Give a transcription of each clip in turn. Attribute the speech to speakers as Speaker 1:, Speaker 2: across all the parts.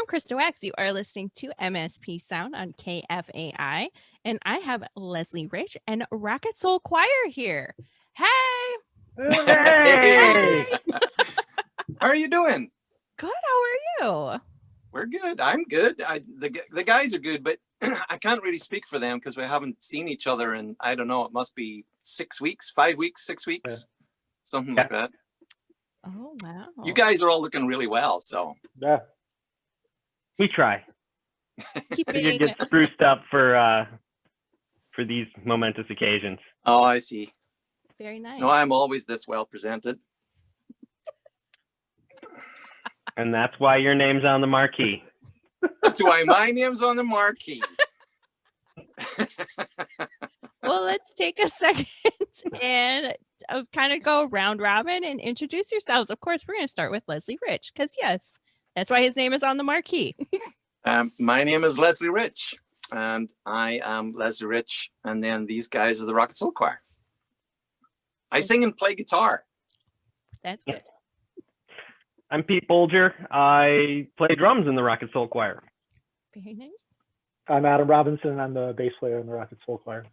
Speaker 1: I'm Krista Wax. You are listening to MSP Sound on KFAI, and I have Leslie Rich and Rocket Soul Choir here. Hey!
Speaker 2: Hey!
Speaker 3: How are you doing?
Speaker 1: Good. How are you?
Speaker 3: We're good. I'm good. The guys are good, but I can't really speak for them because we haven't seen each other in, I don't know, it must be 6 weeks, 5 weeks, 6 weeks, something like that.
Speaker 1: Oh, wow.
Speaker 3: You guys are all looking really well, so.
Speaker 2: Yeah. We try. We
Speaker 1: Keeping
Speaker 2: get spruced up for these momentous occasions.
Speaker 3: Oh, I see.
Speaker 1: very nice.
Speaker 3: No, I'm always this well presented.
Speaker 2: And that's why your name's on the marquee.
Speaker 3: That's why my name's on the marquee.
Speaker 1: Well, let's take a second and kind of go round robin and introduce yourselves. Of course, we're going to start with Leslie Rich because, yes, that's why his name is on the marquee.
Speaker 3: My name is Leslie Rich, and I am Leslie Rich, and then these guys are the Rocket Soul Choir. I sing and play guitar.
Speaker 1: That's good.
Speaker 2: I'm Pete Bolger. I play drums in the Rocket Soul Choir.
Speaker 1: Very nice.
Speaker 4: I'm Adam Robinson. I'm the bass player in the Rocket Soul Choir.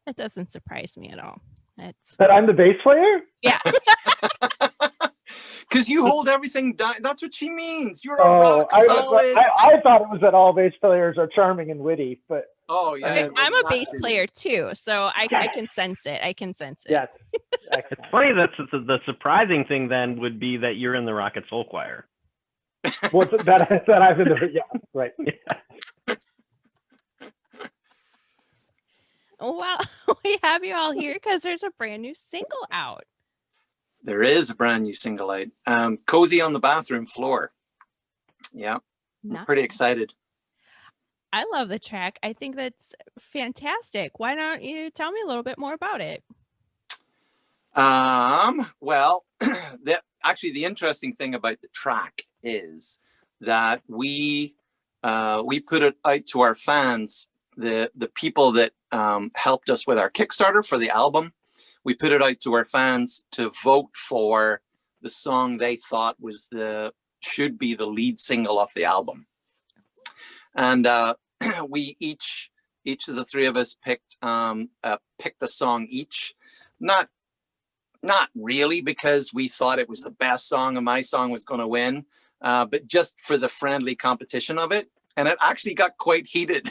Speaker 1: That doesn't surprise me at all. That's
Speaker 4: But I'm the bass player?
Speaker 1: yeah.
Speaker 3: Because you hold everything down. That's what she means. You're a rock solid.
Speaker 4: I thought it was that all bass players are charming and witty, but
Speaker 3: Oh, yeah.
Speaker 1: I'm a bass player too, so I can sense it. I can sense it.
Speaker 4: yes.
Speaker 2: It's funny that the surprising thing then would be that you're in the Rocket Soul Choir.
Speaker 4: What's that I've been doing? Yeah, right.
Speaker 1: Well, we have you all here because there's a brand new single out.
Speaker 3: There is a brand new single out. Cozy on the Bathroom Floor. Yeah. I'm pretty excited.
Speaker 1: I love the track. I think that's fantastic. Why don't you tell me a little bit more about it?
Speaker 3: Well, actually the interesting thing about the track is that we put it out to our fans, the people that helped us with our Kickstarter for the album. We put it out to our fans to vote for the song they thought should be the lead single of the album. And we each of the three of us picked a song each. Not really because we thought it was the best song and my song was going to win, but just for the friendly competition of it. And it actually got quite heated.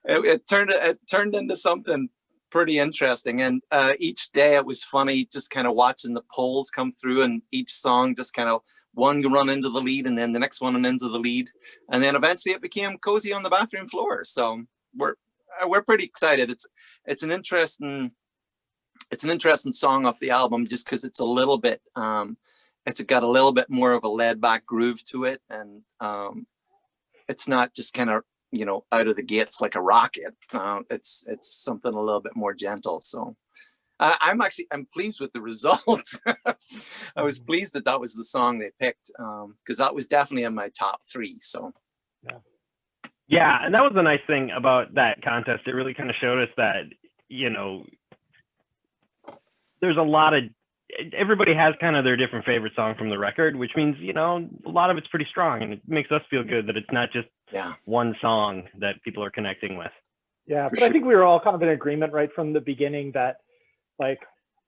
Speaker 3: it turned into something pretty interesting. And each day it was funny just kind of watching the polls come through, and each song just kind of one run into the lead and then the next one and into the lead. And then eventually it became Cozy on the Bathroom Floor. So we're pretty excited. It's an interesting song off the album just because it's a little bit it's got a little bit more of a laid back groove to it, and it's not just kind of out of the gates like a rocket. It's something a little bit more gentle. So I'm pleased with the result. I was pleased that was the song they picked because that was definitely in my top 3. So
Speaker 2: yeah, and that was the nice thing about that contest. It really kind of showed us that there's a lot of everybody has kind of their different favorite song from the record, which means a lot of it's pretty strong, and it makes us feel good that it's not just one song that people are connecting with.
Speaker 4: Yeah, but I think we were all kind of in agreement right from the beginning that, like,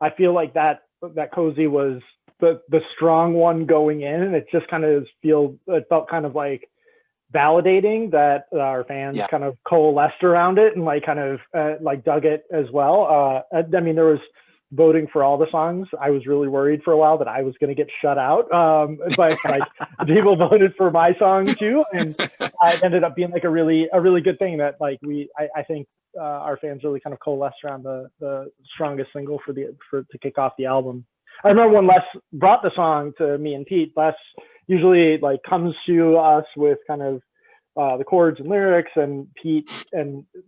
Speaker 4: I feel like that Cozy was the strong one going in, and it just kind of felt kind of like validating that our fans kind of coalesced around it and like kind of like dug it as well. I mean, there was voting for all the songs. I was really worried for a while that I was going to get shut out, but like people voted for my song too, and it ended up being like a really good thing that like I think our fans really kind of coalesced around the strongest single to kick off the album. I remember when Les brought the song to me and Pete. Les usually like comes to us with kind of the chords and lyrics, and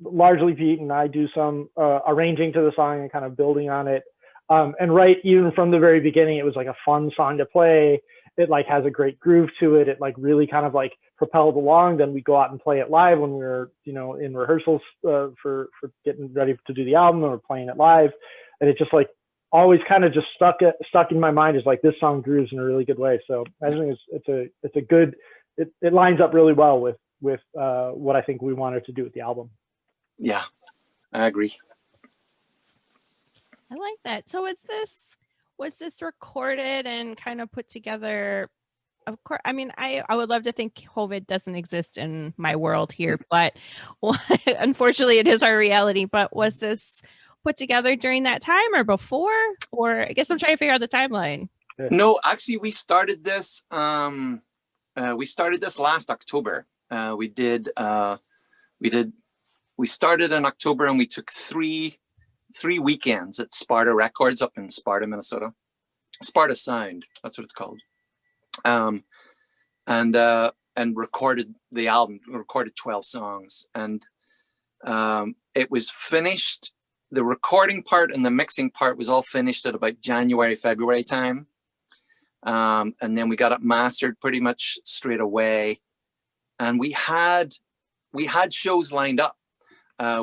Speaker 4: largely Pete and I do some arranging to the song and kind of building on it. And right, even from the very beginning, it was like a fun song to play. It like has a great groove to it. It like really kind of like propelled along. Then we go out and play it live when we were, in rehearsals for getting ready to do the album, and we're playing it live. And it just like always kind of just stuck in my mind as like this song grooves in a really good way. So I think it's a good it lines up really well with what I think we wanted to do with the album.
Speaker 3: Yeah, I agree.
Speaker 1: I like that. So was this recorded and kind of put together? Of course, I mean, I would love to think COVID doesn't exist in my world here, but unfortunately it is our reality. But was this put together during that time or before? Or I guess I'm trying to figure out the timeline.
Speaker 3: No, actually we started this last October. We started in October, and we took three weekends at Sparta Records up in Sparta, Minnesota. Sparta Sound, that's what it's called. And recorded the album, recorded 12 songs. And it was finished, the recording part and the mixing part was all finished at about January, February time. And then we got it mastered pretty much straight away. And we had shows lined up.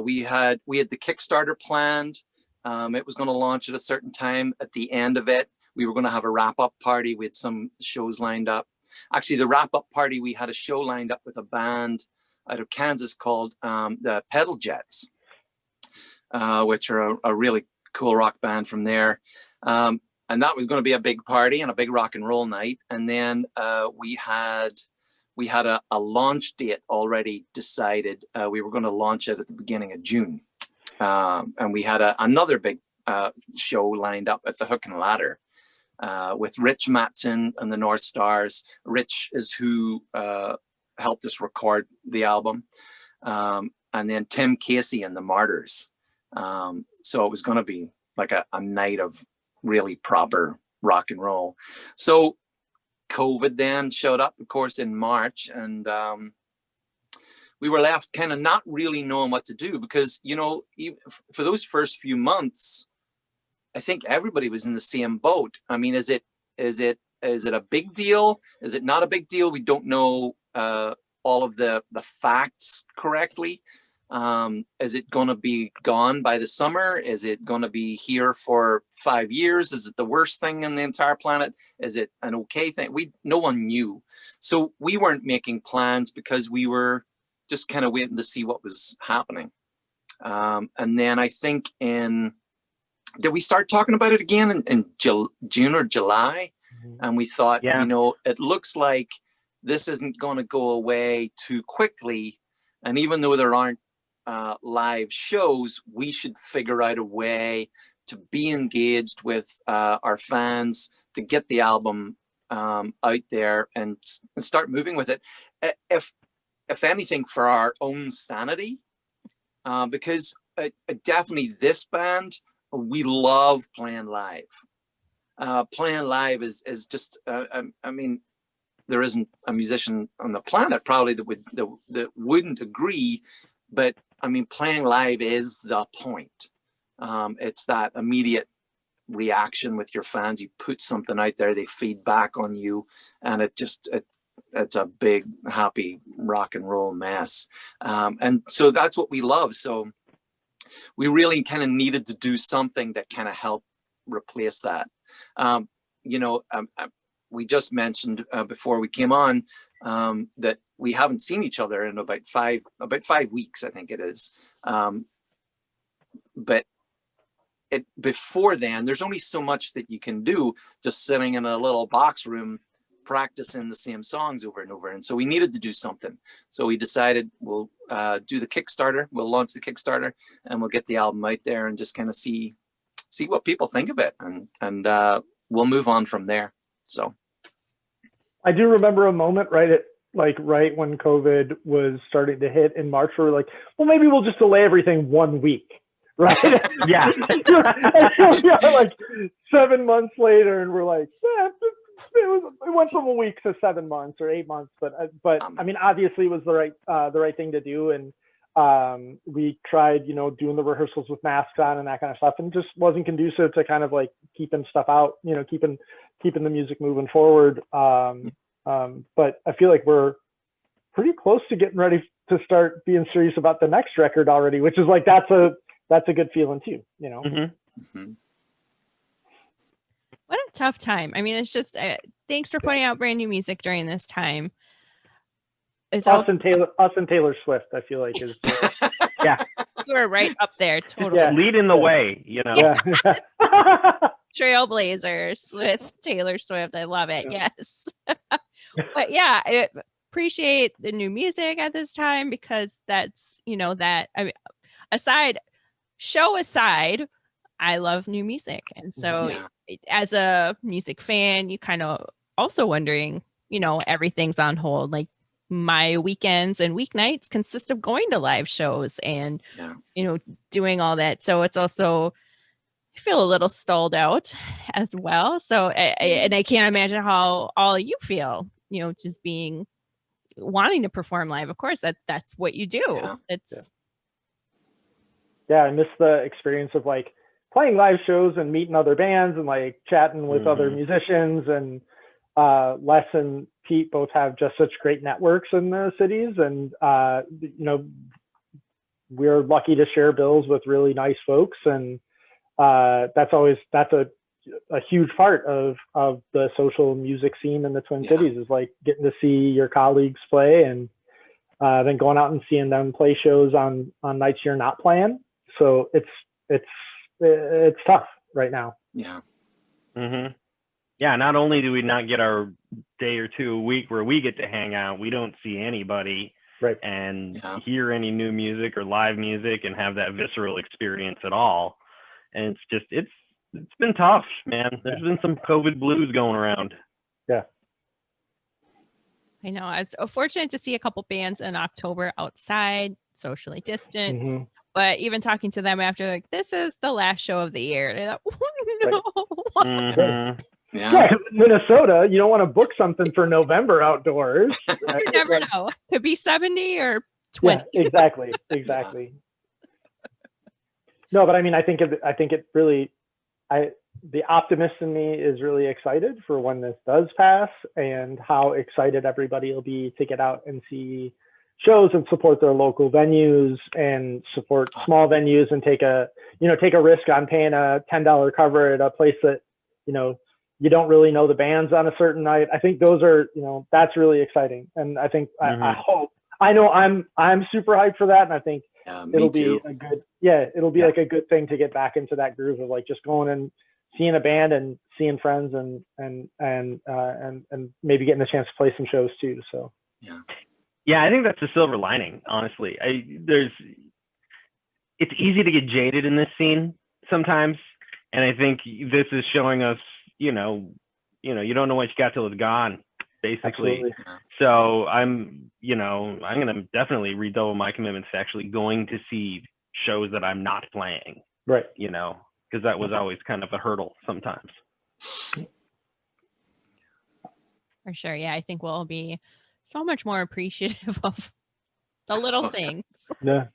Speaker 3: We had the Kickstarter planned. It was going to launch at a certain time. At the end of it, we were going to have a wrap-up party. We had some shows lined up. Actually, the wrap-up party, we had a show lined up with a band out of Kansas called the Pedal Jets, which are a really cool rock band from there. And that was going to be a big party and a big rock and roll night. And then we had a launch date already decided. We were going to launch it at the beginning of June. And we had another big show lined up at the Hook and Ladder with Rich Mattson and the North Stars. Rich is who helped us record the album. And then Tim Casey and the Martyrs. So it was going to be like a night of really proper rock and roll. So COVID then showed up, of course, in March, and we were left kind of not really knowing what to do, because, you know, for those first few months, I think everybody was in the same boat. I mean, is it a big deal? Is it not a big deal? We don't know all of the facts correctly. Is it going to be gone by the summer? Is it going to be here for 5 years? Is it the worst thing on the entire planet? Is it an okay thing? No one knew. So we weren't making plans because we were just kind of waiting to see what was happening. And then I think did we start talking about it again in June or July? Mm-hmm. And we thought, yeah, you know, it looks like this isn't going to go away too quickly. And even though there aren't live shows, we should figure out a way to be engaged with our fans, to get the album out there and start moving with it. If anything, for our own sanity, because definitely this band, we love playing live. Playing live is just, I mean, there isn't a musician on the planet probably that wouldn't agree, but I mean, playing live is the point. It's that immediate reaction with your fans. You put something out there, they feed back on you, and it's a big, happy rock and roll mess. And so that's what we love. So we really kind of needed to do something that kind of helped replace that. You know, we just mentioned before we came on that we haven't seen each other in about 5 weeks, I think it is. But before then, there's only so much that you can do just sitting in a little box room practicing the same songs over and over. And so we needed to do something. So we decided we'll do the Kickstarter. We'll launch the Kickstarter, and we'll get the album out there and just kind of see what people think of it, and we'll move on from there. So
Speaker 4: I do remember a moment right when COVID was starting to hit in March, where we're like, well, maybe we'll just delay everything 1 week, right?
Speaker 2: Yeah.
Speaker 4: Yeah, like 7 months later, and we're like, yeah, it went from a week to 7 months or 8 months, but I mean, obviously it was the right thing to do, and we tried, you know, doing the rehearsals with masks on and that kind of stuff, and just wasn't conducive to kind of like keeping stuff out, you know, keeping the music moving forward. But I feel like we're pretty close to getting ready to start being serious about the next record already, which is like, that's a good feeling too, you know? Mm-hmm. Mm-hmm.
Speaker 1: What a tough time. I mean, it's just, thanks for putting out brand new music during this time. it's
Speaker 4: us and Taylor Swift, I feel like is
Speaker 2: Yeah,
Speaker 1: you were right up there, totally.
Speaker 4: Yeah.
Speaker 2: leading the way, you know.
Speaker 4: yeah.
Speaker 1: Trailblazers with Taylor Swift. I love it. Yes. But yeah, I appreciate the new music at this time because that's, that I mean, show aside, I love new music. And so as a music fan, you kind of also wondering, everything's on hold. Like my weekends and weeknights consist of going to live shows and, doing all that. So it's also, I feel a little stalled out as well. So, and I can't imagine how all you feel, just wanting to perform live. Of course, that's what you do.
Speaker 4: I miss the experience of like playing live shows and meeting other bands and like chatting with other musicians. And Les and Pete both have just such great networks in the cities. And, we're lucky to share bills with really nice folks. And that's a huge part of the social music scene in the Twin Cities is like getting to see your colleagues play and then going out and seeing them play shows on nights you're not playing. So it's tough right now.
Speaker 3: Yeah.
Speaker 2: Yeah. Not only do we not get our day or two a week where we get to hang out, we don't see anybody and hear any new music or live music and have that visceral experience at all. And it's been tough, man. There's been some COVID blues going around.
Speaker 4: Yeah.
Speaker 1: I know. I was fortunate to see a couple bands in October outside, socially distant. But even talking to them after, like, this is the last show of the year. And I thought, oh, no.
Speaker 4: Yeah, Minnesota, you don't want to book something for November outdoors.
Speaker 1: Right? You never know. Could be 70 or 20.
Speaker 4: Yeah, exactly. No, but I mean, I think it really, the optimist in me is really excited for when this does pass and how excited everybody will be to get out and see shows and support their local venues and support small venues and take a risk on paying a $10 cover at a place that, you don't really know the bands on a certain night. I think those are, that's really exciting. And I think, I know I'm super hyped for that. And I think it'll be like a good thing to get back into that groove of like just going and seeing a band and seeing friends and maybe getting a chance to play some shows too. So,
Speaker 2: yeah, I think that's the silver lining, honestly. It's easy to get jaded in this scene sometimes. And I think this is showing us, you don't know what you got till it's gone, basically.
Speaker 4: Absolutely.
Speaker 2: So I'm going to definitely redouble my commitments to actually going to see shows that I'm not playing.
Speaker 4: Right.
Speaker 2: Because that was always kind of a hurdle sometimes.
Speaker 1: For sure. Yeah, I think we'll be so much more appreciative of the little things.
Speaker 4: Yeah.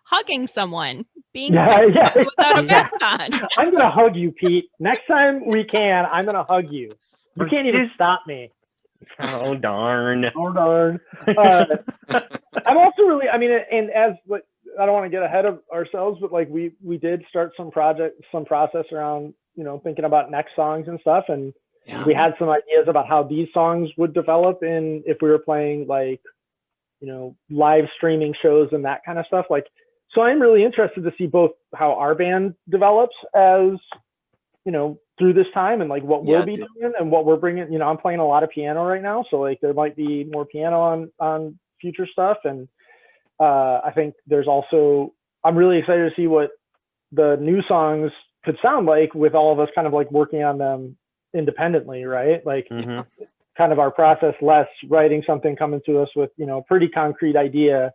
Speaker 1: Hugging someone, being
Speaker 4: without
Speaker 1: a mask on.
Speaker 4: I'm gonna hug you, Pete. Next time we can, I'm gonna hug you. You can't even stop me.
Speaker 2: Oh darn!
Speaker 4: Oh darn! I'm also really, and as I don't want to get ahead of ourselves, but like we did start some process around thinking about next songs and stuff, and we had some ideas about how these songs would develop in if we were playing like live streaming shows and that kind of stuff. Like, so I'm really interested to see both how our band develops as through this time and like what we'll be doing and what we're bringing. I'm playing a lot of piano right now, so like there might be more piano on future stuff. And I think there's also, I'm really excited to see what the new songs could sound like with all of us kind of like working on them independently, right? Like kind of our process, less writing something, coming to us with a pretty concrete idea,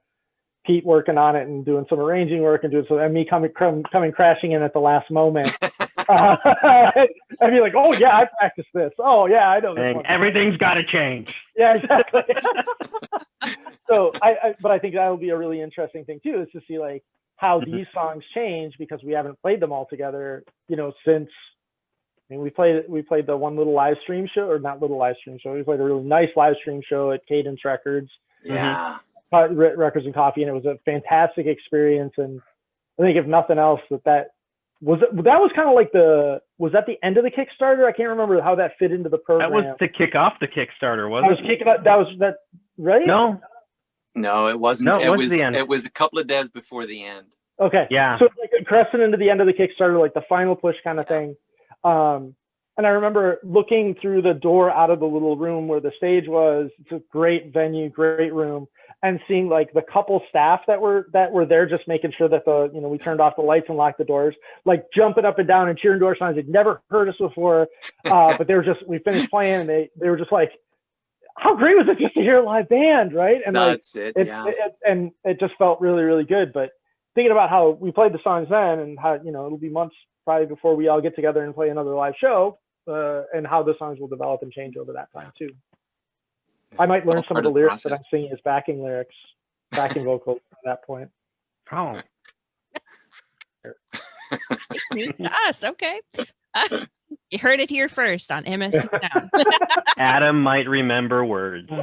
Speaker 4: Pete working on it and doing some arranging work and doing so, and me coming crashing in at the last moment. I'd be like, oh yeah, I practiced this. Oh yeah, I know this one.
Speaker 2: Everything's got to change.
Speaker 4: Yeah, exactly. So but I think that'll be a really interesting thing too, is to see like how these songs change, because we haven't played them all together, since. We played the one little live stream show, or not little live stream show. We played a really nice live stream show at Cadence Records.
Speaker 3: Yeah.
Speaker 4: Records and Coffee, and it was a fantastic experience. And I think if nothing else, that was kind of like was that the end of the Kickstarter? I can't remember how that fit into the program.
Speaker 2: That was to kick off the Kickstarter, wasn't it?
Speaker 4: That was that right?
Speaker 2: No.
Speaker 3: No, it wasn't.
Speaker 2: No,
Speaker 3: it was
Speaker 2: the end.
Speaker 3: It was a couple of days before the end.
Speaker 4: Okay.
Speaker 2: Yeah.
Speaker 4: So it's like crescent into the end of the Kickstarter, like the final push kind of thing. And I remember looking through the door out of the little room where the stage was. It's a great venue, great room, and seeing like the couple staff that were there, just making sure that we turned off the lights and locked the doors, like jumping up and down and cheering to our signs. They'd never heard us before, but we finished playing, and they were just like, how great was it just to hear a live band, right? And
Speaker 3: that's it.
Speaker 4: And it just felt really, really good. But thinking about how we played the songs then, and how it'll be months probably before we all get together and play another live show, and how the songs will develop and change over that time too. I might learn some of the lyrics that I'm singing as backing vocals at that point.
Speaker 2: Oh.
Speaker 1: Us, okay. You heard it here first on MSP Sound.
Speaker 2: Adam might remember words.
Speaker 4: Lyric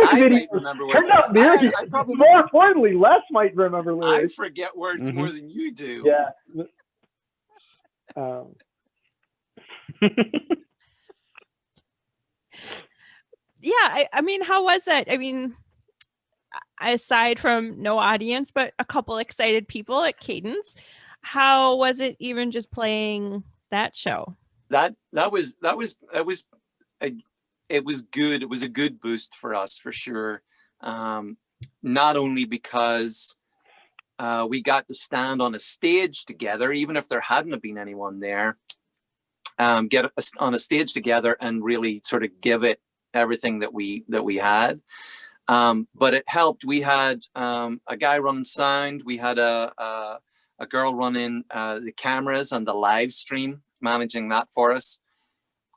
Speaker 3: I
Speaker 4: videos.
Speaker 3: might remember words.
Speaker 4: Turns out lyrics.
Speaker 3: I probably,
Speaker 4: more importantly, Les might remember
Speaker 3: I
Speaker 4: lyrics.
Speaker 3: forget words more than you do.
Speaker 4: Yeah.
Speaker 1: Yeah, I mean, how was that? I mean, aside from no audience, but a couple excited people at Cadence, how was it even just playing that show?
Speaker 3: It was good. It was a good boost for us for sure. Not only because we got to stand on a stage together, even if there hadn't have been anyone there, get on a stage together and really sort of give it everything that we had. But it helped. We had a guy running sound. We had a girl running the cameras and the live stream, managing that for us.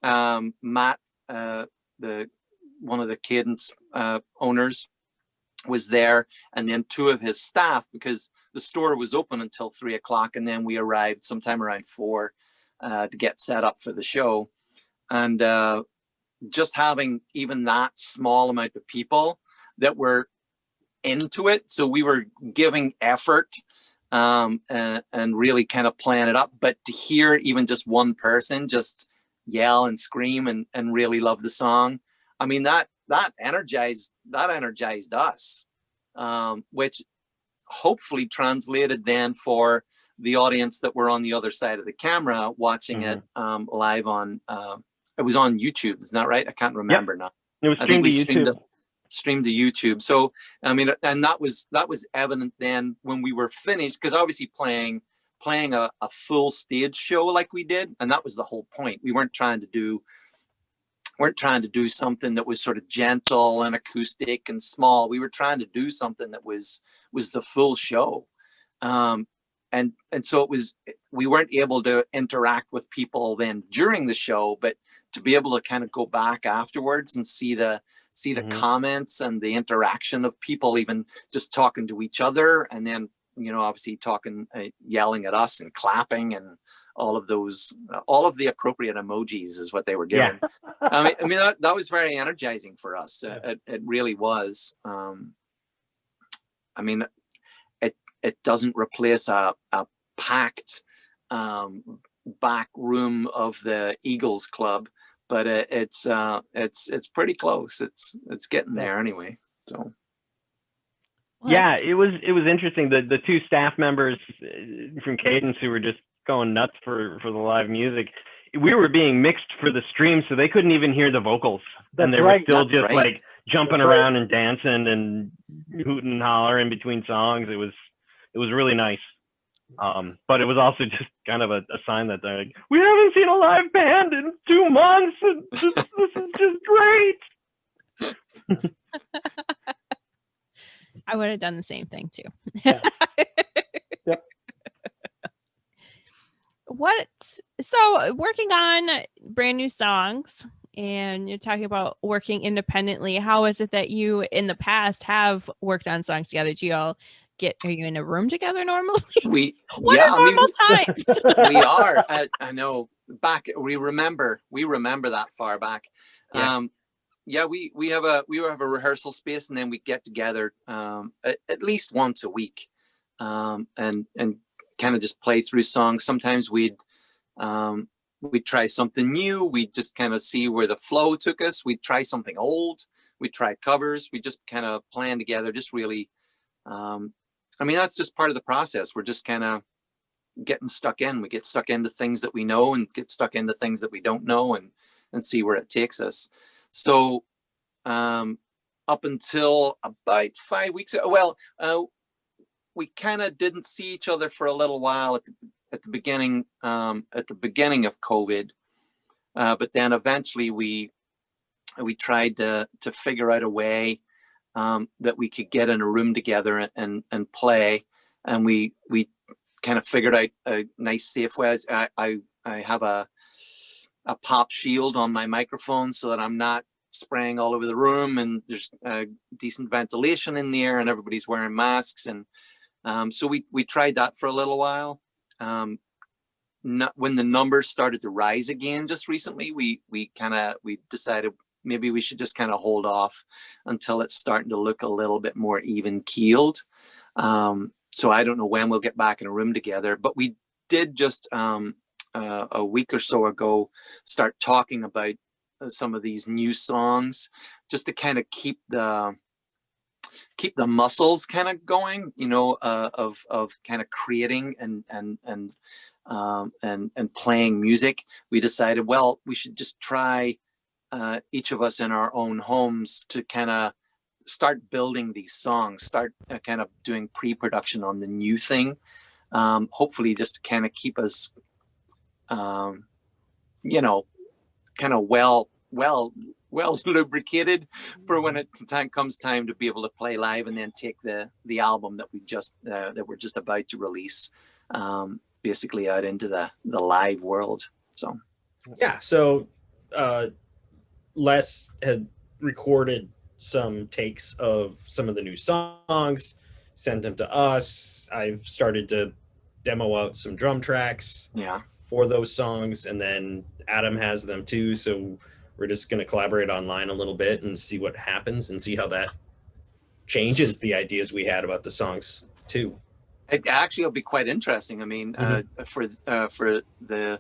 Speaker 3: Matt, one of the Cadence owners, was there, and then two of his staff, because the store was open until 3 o'clock, and then we arrived sometime around 4 to get set up for the show. And just having even that small amount of people that were into it, so we were giving effort and really kind of plan it up, but to hear even just one person just yell and scream and really love the song, I mean, that energized us, which hopefully translated then for the audience that were on the other side of the camera watching it live on it was on YouTube, isn't that right? I can't remember now.
Speaker 2: It was streamed to YouTube.
Speaker 3: Streamed to YouTube. So I mean, and that was evident then when we were finished, because obviously playing a full stage show like we did, and that was the whole point. We weren't trying to do something that was sort of gentle and acoustic and small. We were trying to do something that was the full show. And so we weren't able to interact with people then during the show, but to be able to kind of go back afterwards and see the comments and the interaction of people even just talking to each other, and then obviously talking, yelling at us and clapping and all of the appropriate emojis is what they were given. Yeah. I mean that was very energizing for us. It really was. I mean, it doesn't replace a packed back room of the Eagles Club, but it's pretty close. It's getting there anyway. So.
Speaker 2: Yeah, it was interesting. The two staff members from Cadence who were just going nuts for the live music, we were being mixed for the stream, so they couldn't even hear the vocals. And they were still just like jumping around and dancing and hooting and hollering in between songs. It was really nice. But it was also just kind of a sign that they're like, we haven't seen a live band in 2 months, and this is just great.
Speaker 1: I would have done the same thing too.
Speaker 4: Yeah. Yep.
Speaker 1: So working on brand new songs, and you're talking about working independently. How is it that you in the past have worked on songs together? Do you all are you in a room together normally? What are normal times?
Speaker 3: We are. I know. We remember that far back. Yeah. We have a rehearsal space, and then we get together at least once a week, and kind of just play through songs. Sometimes we'd try something new. We'd just kind of see where the flow took us. We'd try something old. we try covers. We just kind of plan together, just really, I mean, that's just part of the process. We're just kind of getting stuck in. We get stuck into things that we know and get stuck into things that we don't know, and see where it takes us. So up until about 5 weeks ago, well, we kind of didn't see each other for a little while at the beginning of COVID, but then eventually we tried to figure out a way that we could get in a room together and play, and we kind of figured out a nice safe way. I have a pop shield on my microphone so that I'm not spraying all over the room, and there's decent ventilation in there, and everybody's wearing masks. And so we tried that for a little while. When the numbers started to rise again just recently, we decided maybe we should just kind of hold off until it's starting to look a little bit more even keeled. So I don't know when we'll get back in a room together, but we did just a week or so ago start talking about some of these new songs, just to kind of keep the muscles kind of going, you know, of kind of creating and playing music. We decided, well, we should just try each of us in our own homes to kind of start building these songs, start kind of doing pre-production on the new thing, hopefully just to kind of keep us you know, kind of well lubricated for when it comes time to be able to play live, and then take the album that we're just about to release basically out into the live world. So
Speaker 5: yeah, so Les had recorded some takes of some of the new songs, sent them to us. I've started to demo out some drum tracks for those songs, and then Adam has them too, so we're just going to collaborate online a little bit and see what happens and see how that changes the ideas we had about the songs too.
Speaker 3: It actually will be quite interesting. I mean, for the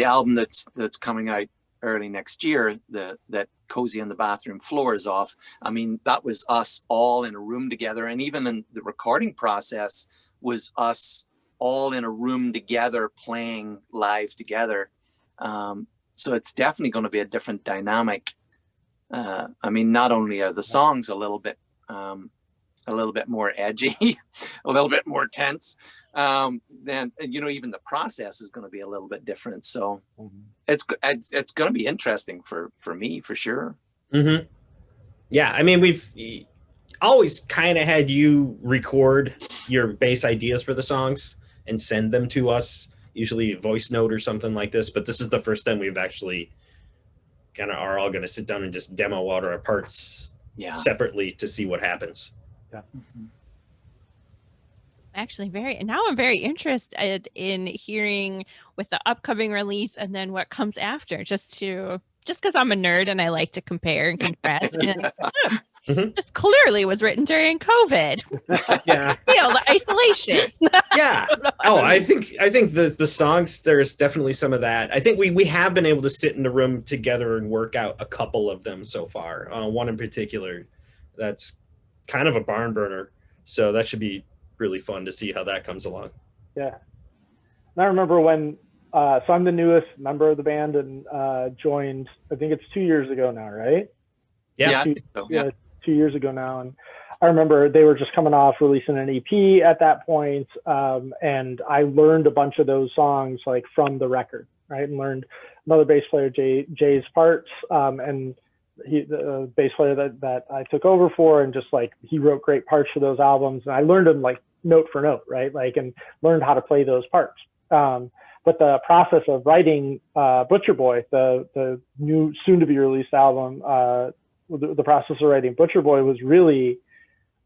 Speaker 3: album that's coming out early next year, that Cozy on the Bathroom Floor is off. I mean, that was us all in a room together, and even in the recording process was us all in a room together playing live together. So it's definitely going to be a different dynamic. I mean, not only are the songs a little bit more edgy, a little bit more tense, then, you know, even the process is going to be a little bit different. So it's going to be interesting for me, for sure.
Speaker 5: Mm-hmm. Yeah, I mean, we've always kind of had you record your bass ideas for the songs and send them to us, usually a voice note or something like this, but this is the first time we've actually kind of are all going to sit down and just demo out our parts separately to see what happens.
Speaker 4: Yeah.
Speaker 1: Actually, I'm very interested in hearing with the upcoming release and then what comes after, just because I'm a nerd and I like to compare and contrast. And this clearly was written during COVID.
Speaker 5: Yeah.
Speaker 1: Feel the isolation.
Speaker 5: Yeah. Oh, I think the songs, there's definitely some of that. I think we have been able to sit in the room together and work out a couple of them so far. One in particular that's kind of a barn burner. So that should be really fun to see how that comes along.
Speaker 4: Yeah. And I remember when, so I'm the newest member of the band, and joined, I think it's 2 years ago now, right?
Speaker 5: Yeah.
Speaker 3: I think so. Yeah.
Speaker 4: 2 years ago now. And I remember they were just coming off releasing an EP at that point. And I learned a bunch of those songs like from the record, right? And learned another bass player, Jay's parts. And he, the bass player that I took over for, and just like, he wrote great parts for those albums. And I learned them like note for note, right? Like, and learned how to play those parts. But the process of writing Butcher Boy, the new soon to be released album, the process of writing Butcher Boy was really,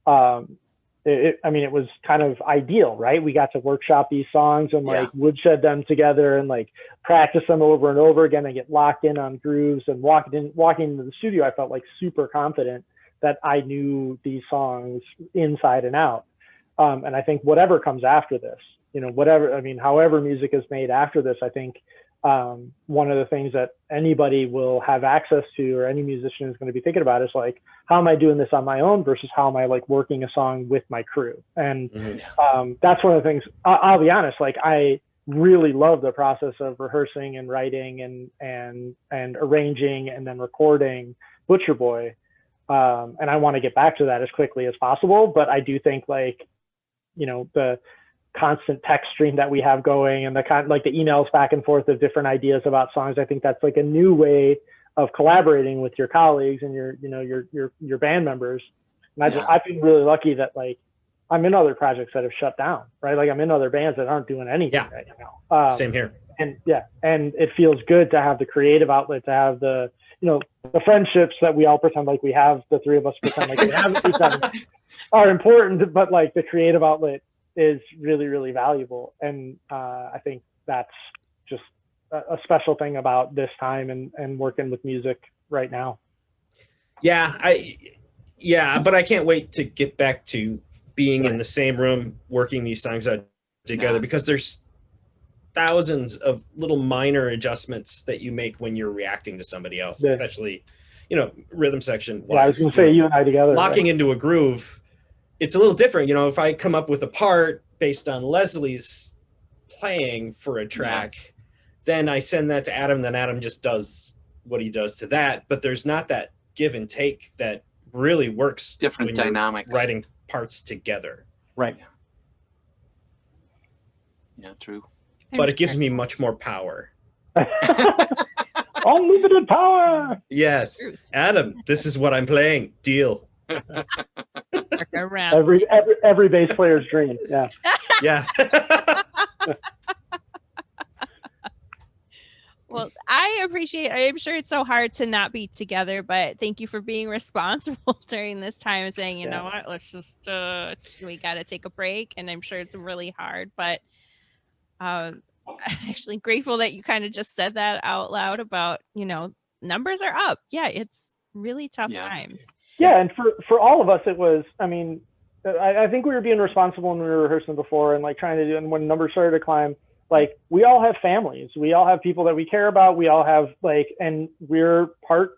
Speaker 4: it was kind of ideal, right? We got to workshop these songs and like woodshed them together and like practice them over and over again and get locked in on grooves. And walking into the studio, I felt like super confident that I knew these songs inside and out. And I think whatever comes after this, you know, however music is made after this, I think one of the things that anybody will have access to, or any musician is going to be thinking about, is like, how am I doing this on my own versus how am I like working a song with my crew? And that's one of the things. I'll be honest, like I really love the process of rehearsing and writing and arranging and then recording Butcher Boy. And I want to get back to that as quickly as possible. But I do think like, you know, the constant text stream that we have going and the like the emails back and forth of different ideas about songs, I think that's like a new way of collaborating with your colleagues and your band members. And I've been really lucky that like I'm in other projects that have shut down, right? Like I'm in other bands that aren't doing anything right now.
Speaker 5: Same here.
Speaker 4: And and it feels good to have the creative outlet, to have the, you know, the friendships that we all pretend like we have, the three of us pretend like we have each other, are important, but like the creative outlet is really, really valuable. And I think that's just a special thing about this time and working with music right now.
Speaker 5: But I can't wait to get back to being in the same room, working these songs out together, because there's thousands of little minor adjustments that you make when you're reacting to somebody else, especially, you know, rhythm section.
Speaker 4: I was going to say you and I together.
Speaker 5: Locking into a groove, it's a little different. You know, if I come up with a part based on Leslie's playing for a track, then I send that to Adam, then Adam just does what he does to that. But there's not that give and take that really works.
Speaker 3: Different dynamics.
Speaker 5: Writing parts together.
Speaker 4: Right.
Speaker 3: Yeah, true.
Speaker 5: But it gives me much more power.
Speaker 4: Unlimited power.
Speaker 5: Yes. Adam, this is what I'm playing. Deal.
Speaker 4: Every bass player's dream. Yeah.
Speaker 5: Yeah.
Speaker 1: Well, I'm sure it's so hard to not be together, but thank you for being responsible during this time and saying, you know what, let's just, we got to take a break. And I'm sure it's really hard, but I'm actually grateful that you kind of just said that out loud about, you know, numbers are up. Yeah, it's really tough times.
Speaker 4: Yeah, and for all of us, it was, I mean, I think we were being responsible when we were rehearsing before and like trying to do, and when numbers started to climb, like we all have families, we all have people that we care about, we all have like, and we're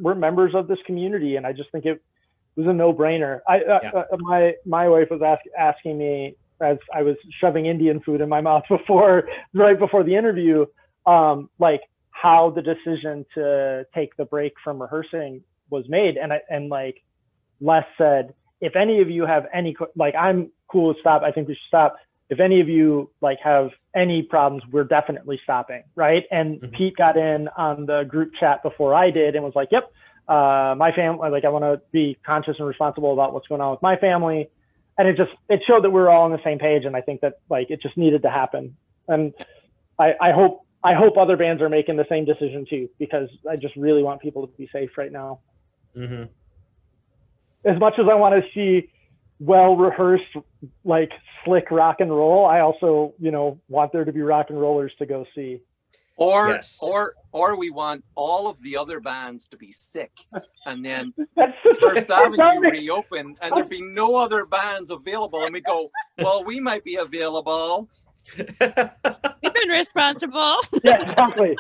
Speaker 4: members of this community. And I just think it was a no-brainer. My wife was asking me as I was shoving Indian food in my mouth right before the interview, like how the decision to take the break from rehearsing was made. And like Les said, if any of you have any, like, I'm cool with stop, I think we should stop. If any of you like have any problems, we're definitely stopping, right? And Pete got in on the group chat before I did and was like, yep, my family, like I want to be conscious and responsible about what's going on with my family. And it showed that we were all on the same page. And I think that like, it just needed to happen. And I hope other bands are making the same decision too, because I just really want people to be safe right now.
Speaker 5: Mm-hmm.
Speaker 4: As much as I want to see well-rehearsed, like slick rock and roll, I also, you know, want there to be rock and rollers to go see.
Speaker 3: Or we want all of the other bands to be sick, and then First Avenue reopen, and there be no other bands available, and we go, well, we might be available.
Speaker 1: We've been responsible.
Speaker 4: Yeah, exactly.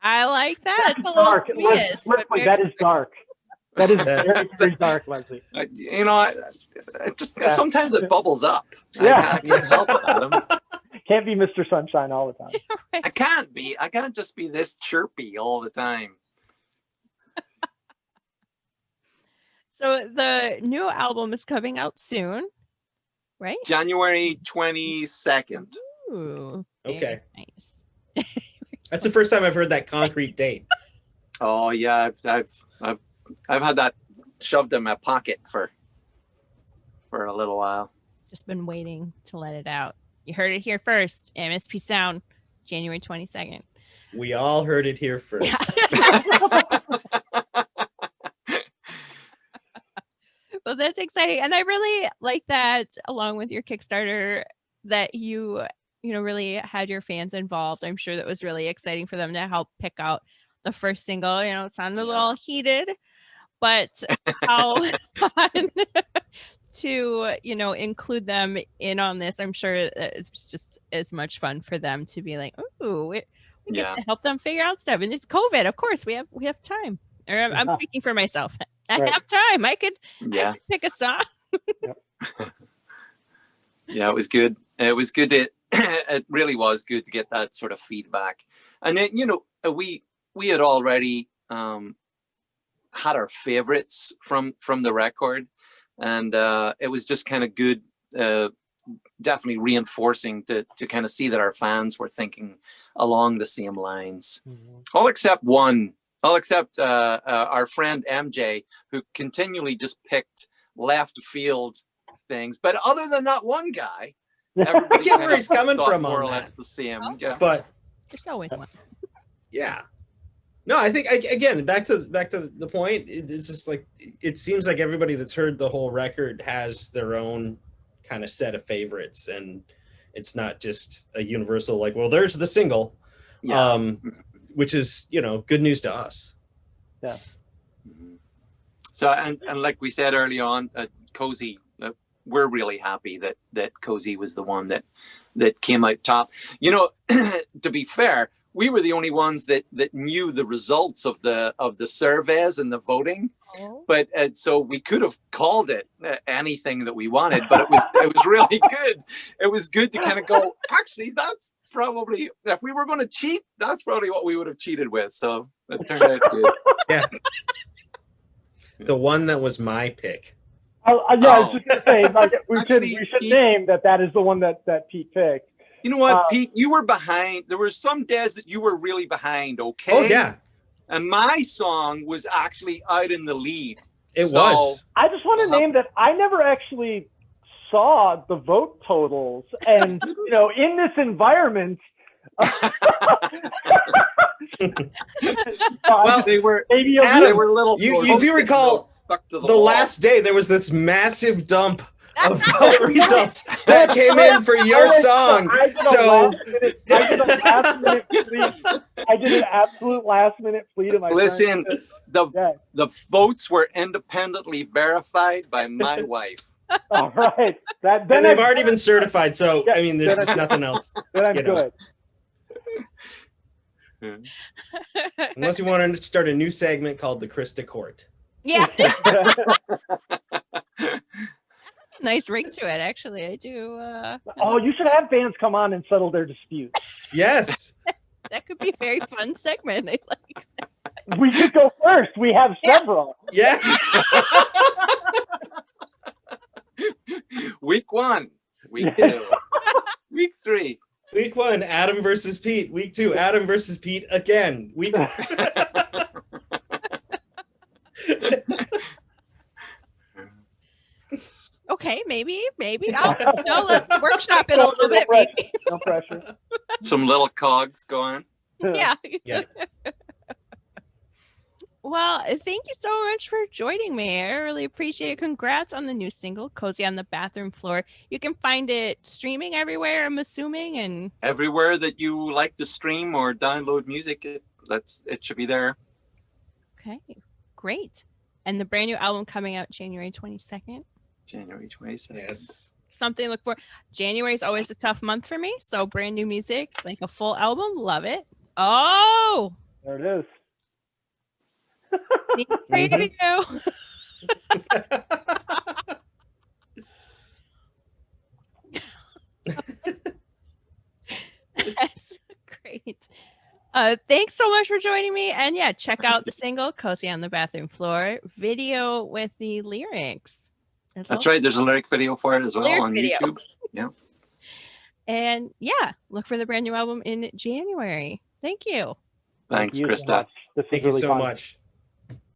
Speaker 1: I like that.
Speaker 4: That's dark. Leslie, that is dark. That is very, very dark, Leslie.
Speaker 3: You know, sometimes it bubbles up. I can't help it, Adam.
Speaker 4: Can't be Mr. Sunshine all the time.
Speaker 3: I can't be. I can't just be this chirpy all the time.
Speaker 1: So the new album is coming out soon, right?
Speaker 3: January 22nd.
Speaker 1: Ooh,
Speaker 5: okay.
Speaker 1: Nice.
Speaker 5: That's the first time I've heard that concrete date.
Speaker 3: Oh yeah, I've had that shoved in my pocket for a little while.
Speaker 1: Just been waiting to let it out. You heard it here first. MSP Sound, January 22nd.
Speaker 5: We all heard it here first.
Speaker 1: Well, that's exciting. And I really like that, along with your Kickstarter, that you really had your fans involved. I'm sure that was really exciting for them to help pick out the first single. You know, it sounded a little heated, but how fun to, include them in on this. I'm sure that it's just as much fun for them to be like, "Ooh, we get to help them figure out stuff." And it's COVID, of course. We have time. Or I'm speaking for myself. I have time. I could pick a song.
Speaker 3: Yeah, it was good. It was good. It really was good to get that sort of feedback. And then, we had already had our favorites from the record, and it was just kind of good, definitely reinforcing to kind of see that our fans were thinking along the same lines. All except our friend MJ, who continually just picked left field things. But other than that one guy,
Speaker 5: I get where he's coming from,
Speaker 3: more or
Speaker 5: on
Speaker 3: less
Speaker 5: that.
Speaker 3: the same.
Speaker 1: Oh.
Speaker 3: Yeah.
Speaker 5: But
Speaker 1: There's always one.
Speaker 5: yeah, no, I think again back to the point. It's just like it seems like everybody that's heard the whole record has their own kind of set of favorites, and it's not just a universal like, well, there's the single, which is good news to us.
Speaker 4: Yeah.
Speaker 3: So and like we said early on, Cozy, we're really happy that Cozy was the one that came out top. To be fair, we were the only ones that knew the results of the surveys and the voting.
Speaker 1: Oh.
Speaker 3: But so we could have called it anything that we wanted, but it was really good. It was good to kind of go, actually, that's probably, if we were going to cheat, that's probably what we would have cheated with. So it turned out good.
Speaker 5: Yeah. The one that was my pick.
Speaker 4: I was just gonna say, like, we should name that is the one that Pete picked.
Speaker 3: You know what, Pete? You were behind. There were some days that you were really behind. Okay.
Speaker 5: Oh yeah.
Speaker 3: And my song was actually out in the lead.
Speaker 5: It was.
Speaker 4: I just want to name that I never actually saw the vote totals, and in this environment.
Speaker 5: Well,
Speaker 3: they were
Speaker 5: Adam,
Speaker 3: they were little.
Speaker 5: You do recall
Speaker 3: stuck to the
Speaker 5: wall.
Speaker 3: last
Speaker 5: day there was this massive dump of vote results that came in for your song.
Speaker 4: I did an absolute last minute plea to my
Speaker 3: Listen,
Speaker 4: friend.
Speaker 3: the votes were independently verified by my wife.
Speaker 4: All right.
Speaker 5: And they've already been certified, so I mean there's just nothing else.
Speaker 4: Then I'm good.
Speaker 5: Unless you want to start a new segment called the Krista Court.
Speaker 1: Yeah. Nice ring to it, actually. I do.
Speaker 4: You should have fans come on and settle their disputes.
Speaker 5: Yes.
Speaker 1: That could be a very fun segment. I like that.
Speaker 4: We should go first. We have several.
Speaker 5: Yeah.
Speaker 3: Week 1, week 2, week 3.
Speaker 5: Week 1, Adam versus Pete. Week 2, Adam versus Pete again. Week.
Speaker 1: Okay, maybe. Let's workshop it a little bit. Maybe.
Speaker 4: No pressure.
Speaker 3: Some little cogs going.
Speaker 1: Yeah.
Speaker 5: Yeah.
Speaker 1: Well, thank you so much for joining me. I really appreciate it. Congrats on the new single, Cozy on the Bathroom Floor. You can find it streaming everywhere, I'm assuming, and
Speaker 3: everywhere that you like to stream or download music, it should be there.
Speaker 1: Okay, great. And the brand new album coming out January 22nd.
Speaker 3: January 22nd.
Speaker 5: Yes.
Speaker 1: Something to look for. January is always a tough month for me, so brand new music, like a full album, love it. Oh,
Speaker 4: there it is.
Speaker 1: That's great. Thanks so much for joining me. And yeah, check out the single Cozy on the Bathroom Floor video with the lyrics.
Speaker 3: That's right. There's a lyric video for it as well on YouTube. Yeah.
Speaker 1: And yeah, look for the brand new album in January. Thank you.
Speaker 3: Thanks, Krista.
Speaker 4: This is
Speaker 5: Thank
Speaker 4: really
Speaker 5: you so
Speaker 4: fun.
Speaker 5: much.